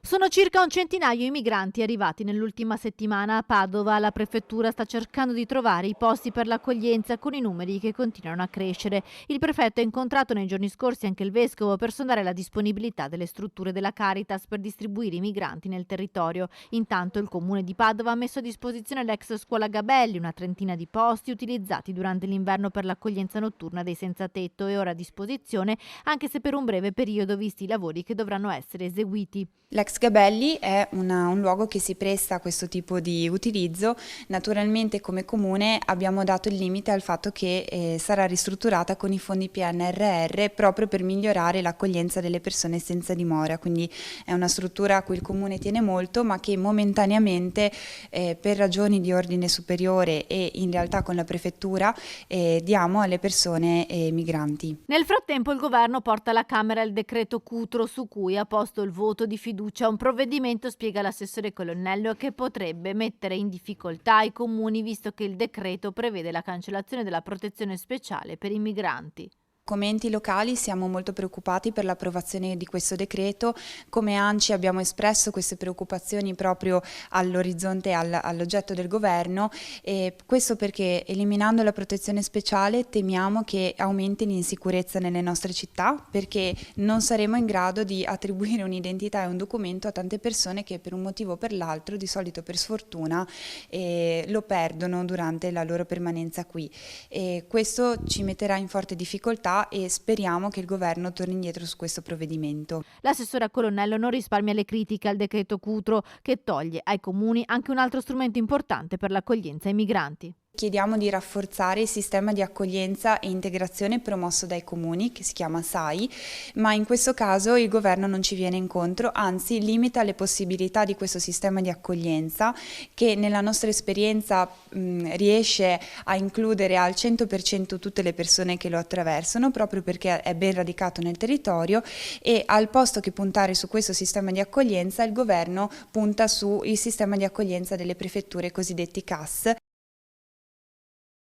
Sono circa un centinaio i migranti arrivati nell'ultima settimana a Padova. La prefettura sta cercando di trovare i posti per l'accoglienza con i numeri che continuano a crescere. Il prefetto ha incontrato nei giorni scorsi anche il vescovo per sondare la disponibilità delle strutture della Caritas per distribuire i migranti nel territorio. Intanto il comune di Padova ha messo a disposizione l'ex scuola Gabelli, una trentina di posti utilizzati durante l'inverno per l'accoglienza notturna dei senza tetto e ora a disposizione anche se per un breve periodo visti i lavori che dovranno essere eseguiti. L'ex Gabelli è un luogo che si presta a questo tipo di utilizzo. Naturalmente come comune abbiamo dato il limite al fatto che sarà ristrutturata con i fondi PNRR proprio per migliorare l'accoglienza delle persone senza dimora, quindi è una struttura a cui il comune tiene molto ma che momentaneamente per ragioni di ordine superiore e in realtà con la prefettura diamo alle persone migranti. Nel frattempo il governo porta alla Camera il decreto Cutro su cui ha posto il voto di fiducia. Un provvedimento, spiega l'assessore Colonnello, che potrebbe mettere in difficoltà i comuni visto che il decreto prevede la cancellazione della protezione speciale per i migranti. Come enti locali siamo molto preoccupati per l'approvazione di questo decreto. Come ANCI abbiamo espresso queste preoccupazioni proprio all'orizzonte, all'oggetto del governo, e questo perché eliminando la protezione speciale temiamo che aumenti l'insicurezza nelle nostre città, perché non saremo in grado di attribuire un'identità e un documento a tante persone che per un motivo o per l'altro, di solito per sfortuna, lo perdono durante la loro permanenza qui. E questo ci metterà in forte difficoltà e speriamo che il governo torni indietro su questo provvedimento. L'assessora Colonnello non risparmia le critiche al decreto Cutro, che toglie ai comuni anche un altro strumento importante per l'accoglienza ai migranti. Chiediamo di rafforzare il sistema di accoglienza e integrazione promosso dai comuni, che si chiama SAI, ma in questo caso il governo non ci viene incontro, anzi limita le possibilità di questo sistema di accoglienza che nella nostra esperienza riesce a includere al 100% tutte le persone che lo attraversano, proprio perché è ben radicato nel territorio, e al posto che puntare su questo sistema di accoglienza il governo punta sul sistema di accoglienza delle prefetture, cosiddetti CAS,